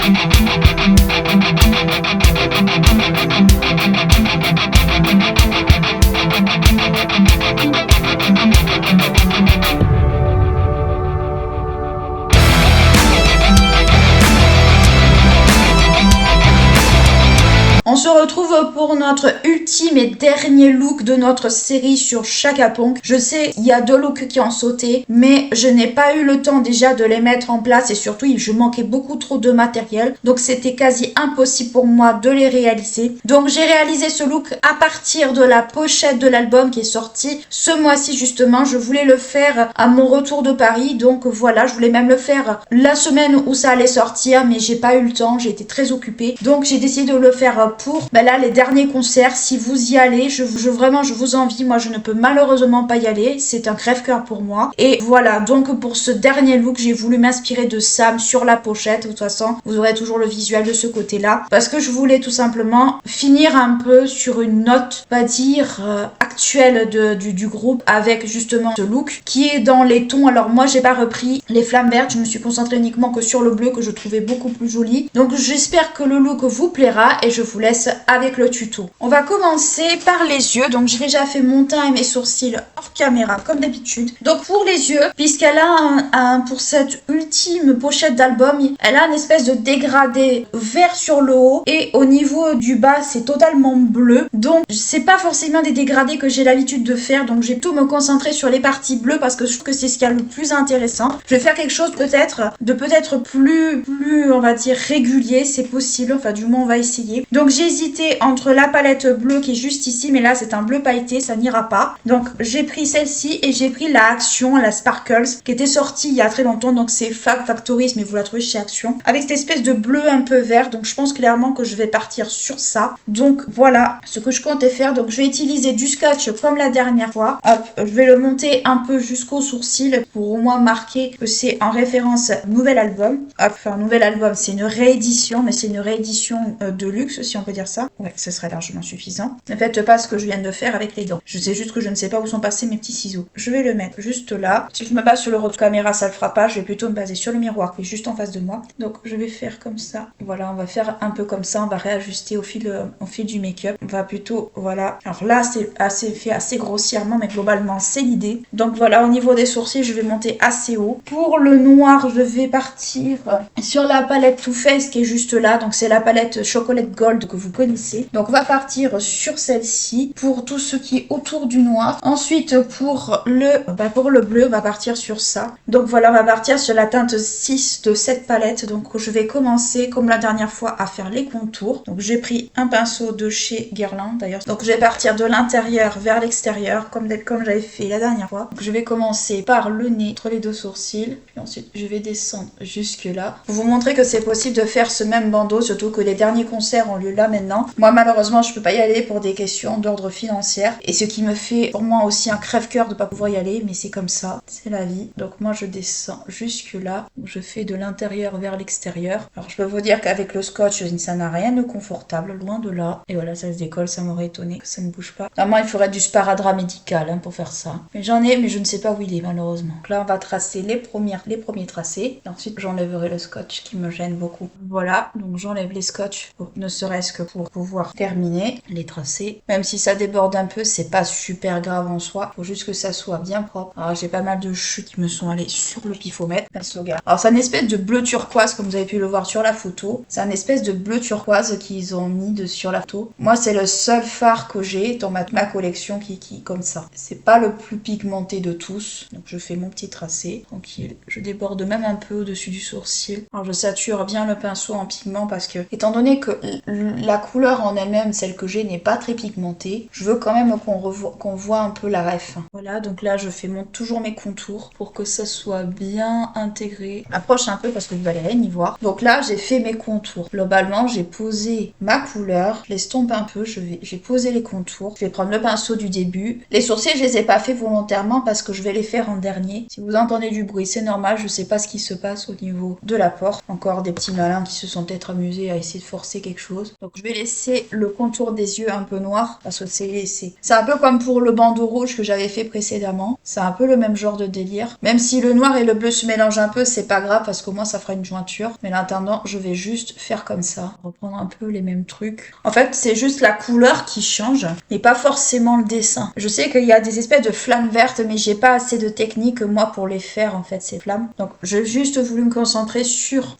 On se retrouve pour notre ultime et dernier look de notre série sur Chaka Ponk. Je sais, il y a 2 looks qui ont sauté, mais je n'ai pas eu le temps déjà de les mettre en place et surtout, je manquais beaucoup trop de matériel. Donc, c'était quasi impossible pour moi de les réaliser. Donc, j'ai réalisé ce look à partir de la pochette de l'album qui est sorti ce mois-ci justement. Je voulais le faire à mon retour de Paris. Donc, voilà, je voulais même le faire la semaine où ça allait sortir, mais j'ai pas eu le temps. J'ai été très occupée. Donc, j'ai décidé de le faire pour là les derniers concerts. Si vous y allez, vraiment je vous envie. Moi je ne peux malheureusement pas y aller, c'est un crève-cœur pour moi. Et voilà, donc pour ce dernier look j'ai voulu m'inspirer de Sam sur la pochette. De toute façon vous aurez toujours le visuel de ce côté là, parce que je voulais tout simplement finir un peu sur une note, pas dire actuelle du groupe, avec justement ce look qui est dans les tons. Alors moi j'ai pas repris les flammes vertes, je me suis concentrée uniquement que sur le bleu que je trouvais beaucoup plus joli. Donc j'espère que le look vous plaira et je vous laisse avec le tuto. On va commencer par les yeux. Donc j'ai déjà fait mon teint et mes sourcils hors caméra comme d'habitude. Donc pour les yeux, puisqu'elle a pour cette ultime pochette d'album, elle a une espèce de dégradé vert sur le haut et au niveau du bas c'est totalement bleu. Donc c'est pas forcément des dégradés que j'ai l'habitude de faire. Donc je vais plutôt me concentrer sur les parties bleues parce que je trouve que c'est ce qu'il y a le plus intéressant. Je vais faire quelque chose peut-être plus on va dire régulier, c'est possible. Enfin du moins on va essayer. Donc j'ai hésité entre la palette bleue qui est juste ici, mais là c'est un bleu pailleté, ça n'ira pas. Donc j'ai pris celle-ci et j'ai pris la Action, la Sparkles, qui était sortie il y a très longtemps. Donc c'est Fab Factories, mais vous la trouvez chez Action, avec cette espèce de bleu un peu vert. Donc je pense clairement que je vais partir sur ça. Donc voilà ce que je comptais faire. Donc je vais utiliser du scotch comme la dernière fois. Hop, je vais le monter un peu jusqu'au sourcil pour au moins marquer que c'est en référence nouvel album. Hop, enfin nouvel album, c'est une réédition, mais c'est une réédition de luxe si on peut dire ça. Ouais, ce serait largement suffisant. Ne faites pas ce que je viens de faire avec les dents. Je sais juste que je ne sais pas où sont passés mes petits ciseaux. Je vais le mettre juste là. Si je me base sur le retour caméra, ça le fera pas. Je vais plutôt me baser sur le miroir qui est juste en face de moi. Donc je vais faire comme ça. Voilà, on va faire un peu comme ça. On va réajuster au fil du make-up. On va plutôt, voilà. Alors là, c'est fait assez grossièrement, mais globalement, c'est l'idée. Donc voilà, au niveau des sourcils, je vais monter assez haut. Pour le noir, je vais partir sur la palette Too Faced qui est juste là. Donc c'est la palette Chocolate Gold que vous connaissez. Donc on va partir sur celle-ci pour tout ce qui est autour du noir. Ensuite pour le bleu, on va partir sur ça. Donc voilà, on va partir sur la teinte 6 de cette palette. Donc je vais commencer comme la dernière fois à faire les contours. Donc j'ai pris un pinceau de chez Guerlain d'ailleurs. Donc je vais partir de l'intérieur vers l'extérieur comme j'avais fait la dernière fois. Donc je vais commencer par le nez entre les 2 sourcils. Puis ensuite je vais descendre jusque là. Pour vous montrer que c'est possible de faire ce même bandeau, surtout que les derniers concerts ont lieu là maintenant. Moi malheureusement je peux pas y aller pour des questions d'ordre financier. Et ce qui me fait pour moi aussi un crève-cœur de pas pouvoir y aller, mais c'est comme ça, c'est la vie. Donc moi je descends jusque là. Je fais de l'intérieur vers l'extérieur. Alors je peux vous dire qu'avec le scotch ça n'a rien de confortable, loin de là. Et voilà, ça se décolle, ça m'aurait étonné que ça ne bouge pas. Normalement il faudrait du sparadrap médical pour faire ça. Mais j'en ai, mais je ne sais pas où il est malheureusement. Donc là on va tracer les premiers tracés. Et ensuite j'enlèverai le scotch qui me gêne beaucoup. Voilà, donc j'enlève les scotch, ne serait-ce que pour pouvoir terminer les tracés. Même si ça déborde un peu, c'est pas super grave en soi. Faut juste que ça soit bien propre. Alors j'ai pas mal de chutes qui me sont allées sur le pifomètre. Alors c'est une espèce de bleu turquoise comme vous avez pu le voir sur la photo. C'est une espèce de bleu turquoise qu'ils ont mis sur la photo. Moi c'est le seul fard que j'ai dans ma collection qui comme ça. C'est pas le plus pigmenté de tous. Donc je fais mon petit tracé tranquille. Je déborde même un peu au-dessus du sourcil. Alors je sature bien le pinceau en pigment parce que étant donné que la couleur en elle-même, celle que j'ai, n'est pas très pigmentée, je veux quand même qu'on voit un peu la ref. Voilà, donc là je fais toujours mes contours pour que ça soit bien intégré. Approche un peu parce que vous allez rien y voir. Donc là j'ai fait mes contours. Globalement j'ai posé ma couleur, je l'estompe un peu, j'ai posé les contours. Je vais prendre le pinceau pinceau du début. Les sourcils, je les ai pas fait volontairement parce que je vais les faire en dernier. Si vous entendez du bruit, c'est normal, je sais pas ce qui se passe au niveau de la porte. Encore des petits malins qui se sont peut-être amusés à essayer de forcer quelque chose. Donc je vais laisser le contour des yeux un peu noir parce que c'est un peu comme pour le bandeau rouge que j'avais fait précédemment. C'est un peu le même genre de délire. Même si le noir et le bleu se mélangent un peu, c'est pas grave parce qu'au moins ça fera une jointure. Mais en attendant, je vais juste faire comme ça. Reprendre un peu les mêmes trucs. En fait, c'est juste la couleur qui change, mais pas forcément le dessin. Je sais qu'il y a des espèces de flammes vertes, mais j'ai pas assez de technique, moi, pour les faire, en fait, ces flammes. Donc, j'ai juste voulu me concentrer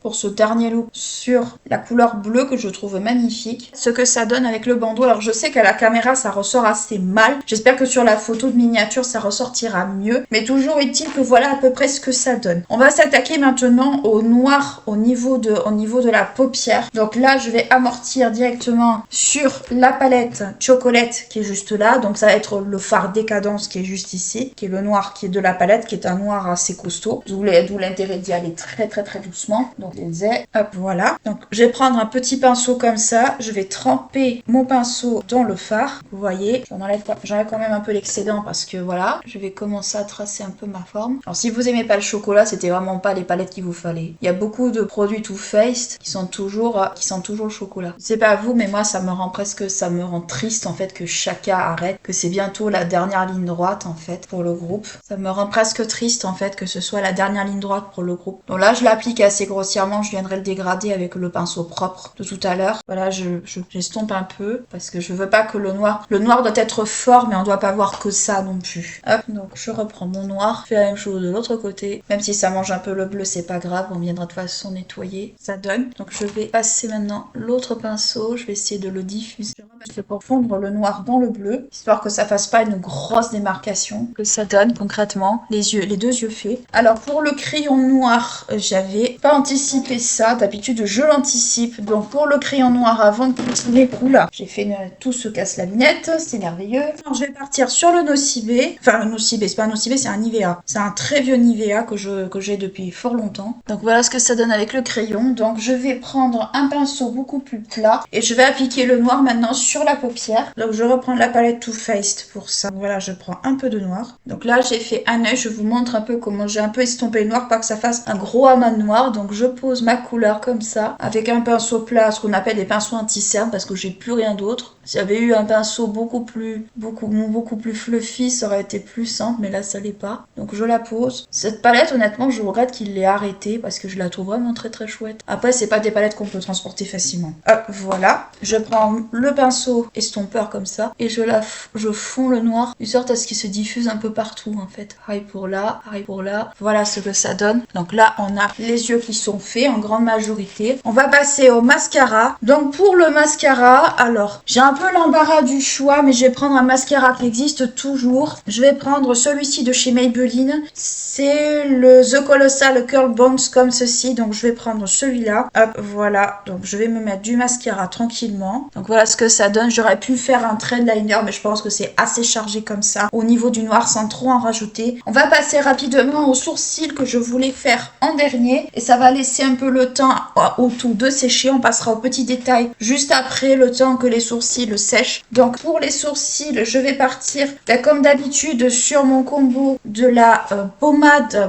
pour ce dernier look, sur la couleur bleue que je trouve magnifique. Ce que ça donne avec le bandeau. Alors, je sais qu'à la caméra, ça ressort assez mal. J'espère que sur la photo de miniature, ça ressortira mieux. Mais toujours est-il que voilà à peu près ce que ça donne. On va s'attaquer maintenant au noir au niveau de la paupière. Donc là, je vais amortir directement sur la palette Chocolate qui est juste là. Donc ça va être le fard Décadence qui est juste ici, qui est le noir qui est de la palette, qui est un noir assez costaud. D'où l'intérêt d'y aller très doucement. Donc je les ai, hop, voilà. Donc je vais prendre un petit pinceau comme ça. Je vais tremper mon pinceau dans le fard. Vous voyez, j'enlève quand même un peu l'excédent parce que voilà, je vais commencer à tracer un peu ma forme. Alors si vous aimez pas le chocolat, c'était vraiment pas les palettes qu'il vous fallait. Il y a beaucoup de produits Too Faced qui sentent toujours le chocolat. C'est pas vous, mais moi ça me rend triste en fait que Chaka arrête, que c'est bientôt la dernière ligne droite en fait pour le groupe. Ça me rend presque triste en fait que ce soit la dernière ligne droite pour le groupe. Donc là je l'applique assez grossièrement, je viendrai le dégrader avec le pinceau propre de tout à l'heure. Voilà, j'estompe un peu parce que je veux pas que le noir doit être fort, mais on doit pas voir que ça non plus. Hop, donc je reprends mon noir, je fais la même chose de l'autre côté, même si ça mange un peu le bleu, c'est pas grave, on viendra de toute façon nettoyer. Ça donne. Donc je vais passer maintenant l'autre pinceau, je vais essayer de le diffuser. Je vais pour fondre le noir dans le bleu, histoire que ça fasse pas une grosse démarcation. Que ça donne concrètement les deux yeux faits. Alors pour le crayon noir, j'avais pas anticipé ça. D'habitude je l'anticipe. Donc pour le crayon noir, avant de continuer, oula, j'ai fait tout se casse la lunette, c'est merveilleux. Alors je vais partir sur le Nocibé. Enfin le Nocibé, c'est pas un Nocibé, c'est un Nivea. C'est un très vieux Nivea que j'ai depuis fort longtemps. Donc voilà ce que ça donne avec le crayon. Donc je vais prendre un pinceau beaucoup plus plat et je vais appliquer le noir maintenant sur la paupière. Donc je reprends la palette Too Faced pour ça. Donc, voilà, je prends un peu de noir. Donc là j'ai fait un œil, je vous montre un peu comment j'ai un peu estompé le noir, pas que ça fasse un gros amas de noir. Donc je pose ma couleur comme ça avec un pinceau plat, ce qu'on appelle des pinceaux anti-cerne parce que j'ai plus rien d'autre. Si j'avais eu un pinceau beaucoup plus fluffy, ça aurait été plus simple, mais là ça l'est pas. Donc je la pose. Cette palette, honnêtement, je regrette qu'il l'ait arrêtée parce que je la trouve vraiment très chouette. Après, c'est pas des palettes qu'on peut transporter facilement. Hop, voilà. Je prends le pinceau estompeur comme ça et je fonds le noir de sorte à ce qu'il se diffuse un peu partout en fait. Pareil pour là, pareil pour là. Voilà ce que ça donne. Donc là, on a les yeux qui sont faits en grande majorité. On va passer au mascara. Donc pour le mascara, alors j'ai un peu l'embarras du choix, mais je vais prendre un mascara qui existe toujours. Je vais prendre celui-ci de chez Maybelline. C'est le The Colossal Curl Bombs comme ceci. Donc je vais prendre celui-là. Hop, voilà. Donc je vais me mettre du mascara tranquillement. Donc voilà ce que ça donne. J'aurais pu faire un trend liner, mais je pense que c'est assez chargé comme ça au niveau du noir sans trop en rajouter. On va passer rapidement aux sourcils que je voulais faire en dernier. Et ça va laisser un peu le temps au tout de sécher. On passera aux petits détails juste après, le temps que les sourcils sèchent. Donc pour les sourcils, je vais partir comme d'habitude sur mon combo de la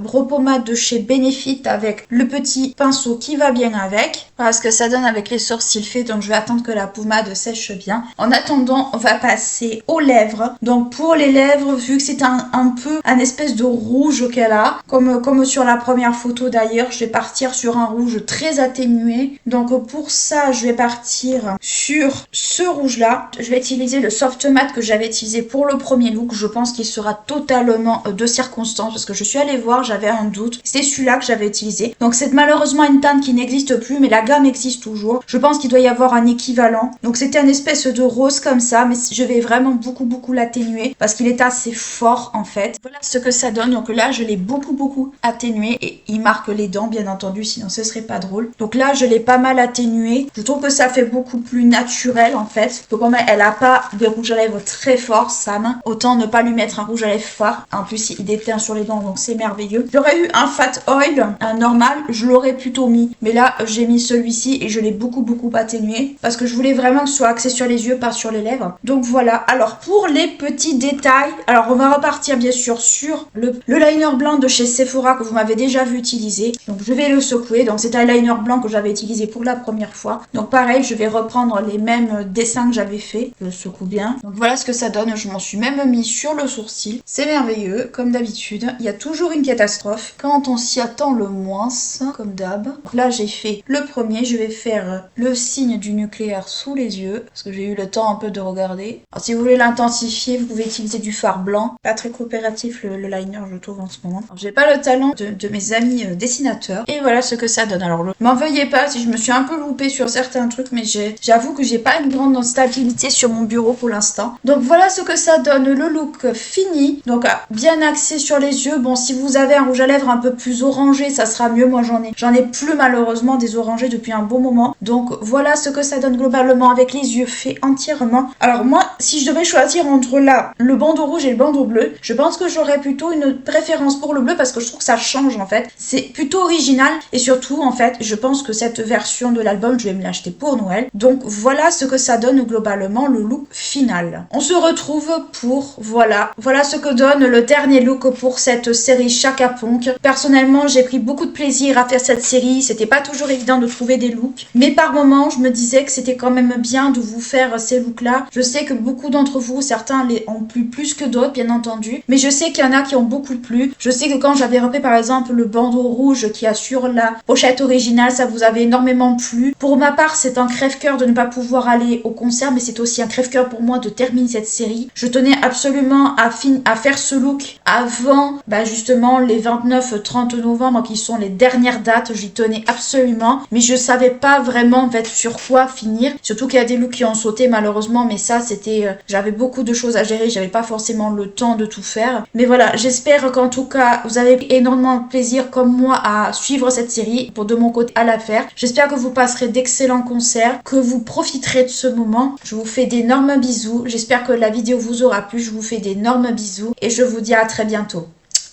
brow pommade de chez Benefit avec le petit pinceau qui va bien avec. Voilà ce que ça donne avec les sourcils faits. Donc je vais attendre que la pommade sèche bien. En attendant, on va passer aux lèvres. Donc pour les lèvres, vu que c'est un peu un espèce de rouge qu'elle a, comme sur la première photo d'ailleurs, je vais partir sur un rouge très atténué. Donc pour ça, je vais partir sur ce rouge là. Je vais utiliser le soft matte que j'avais utilisé pour le premier look. Je pense qu'il sera totalement de circonstance parce que je suis allée voir, j'avais un doute. C'est celui-là que j'avais utilisé. Donc c'est malheureusement une teinte qui n'existe plus, mais la gamme existe toujours. Je pense qu'il doit y avoir un équivalent. Donc c'était un espèce de rose comme ça, mais je vais vraiment beaucoup l'atténuer parce qu'il est assez fort en fait. Voilà ce que ça donne. Donc là je l'ai beaucoup atténué et il marque les dents bien entendu, sinon ce serait pas drôle. Donc là je l'ai pas mal atténué. Je trouve que ça fait beaucoup plus naturel en fait. Donc comme elle a pas des rouges à lèvres très forts, Sam, autant ne pas lui mettre un rouge à lèvres fort. En plus, il déteint sur les dents, donc c'est merveilleux. J'aurais eu un Fat Oil, un normal, je l'aurais plutôt mis. Mais là, j'ai mis celui-ci et je l'ai beaucoup atténué parce que je voulais vraiment que ce soit axé sur les yeux, pas sur les lèvres. Donc voilà. Alors pour les petits détails, alors on va repartir bien sûr sur le liner blanc de chez Sephora que vous m'avez déjà vu utiliser. Donc je vais le secouer. Donc c'est un liner blanc que j'avais utilisé pour la première fois. Donc pareil, je vais reprendre les mêmes dessins que j'avais fait. Je le secoue bien. Donc voilà ce que ça donne. Je m'en suis même mis sur le sourcil. C'est merveilleux, comme d'habitude. Il y a toujours une catastrophe quand on s'y attend le moins, comme d'hab. Là j'ai fait le premier. Je vais faire le signe du nucléaire sous les yeux parce que j'ai eu le temps un peu de regarder. Alors, si vous voulez l'intensifier, vous pouvez utiliser du fard blanc. Pas très coopératif le liner, je trouve, en ce moment. J'ai pas le talent de mes amis dessinateurs. Et voilà ce que ça donne. Alors, m'en veuillez pas si je me suis un peu loupée sur certains trucs, mais j'avoue que j'ai pas une grande stabilité sur mon bureau pour l'instant. Donc, voilà ce que ça donne, le look fini. Donc, bien axé sur les yeux. Bon, si vous avez un rouge à lèvres un peu plus orangé, ça sera mieux. Moi, j'en ai plus malheureusement des orangés depuis un bon moment. Donc, voilà ce que ça donne globalement avec les yeux faits entièrement. Alors, moi, si je devais choisir entre là, le bandeau rouge et le bandeau bleu, je pense que j'aurais plutôt une préférence pour le bleu parce que je trouve que ça change en fait. C'est plutôt original et surtout en fait, je pense que cette version de l'album, je vais me l'acheter pour Noël. Donc voilà ce que ça donne globalement le look final. On se retrouve pour voilà ce que donne le dernier look pour cette série Chaka Ponk. Personnellement, j'ai pris beaucoup de plaisir à faire cette série. C'était pas toujours évident de trouver des looks, mais par moments, je me disais que c'était quand même bien de vous faire ces looks-là. Je sais que beaucoup d'entre vous, certains les ont plu plus que d'autres, bien entendu, mais je sais qu'il y en a qui ont beaucoup plu. Je sais que quand j'avais repris par exemple le bandeau rouge qui a sur la pochette originale, ça vous avait énormément plu. Pour ma part, c'est un crève-cœur de ne pas pouvoir aller au concert, mais c'est aussi un crève-cœur pour moi de terminer cette série. Je tenais absolument à faire ce look avant justement les 29-30 novembre qui sont les dernières dates, j'y tenais absolument, mais je savais pas vraiment en fait sur quoi finir, surtout qu'il y a des looks qui ont sauté malheureusement, mais ça c'était j'avais beaucoup de choses à gérer, j'avais pas forcément le temps de tout faire, mais voilà, j'espère qu'en tout cas vous avez énormément de plaisir comme moi à suivre cette série, pour de mon côté à la faire. J'espère que vous passerez d'excellents concerts, que vous profiterez de ce moment. Je vous fais d'énormes bisous, j'espère que la vidéo vous aura plu, je vous fais d'énormes bisous et je vous dis à très bientôt.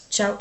Ciao.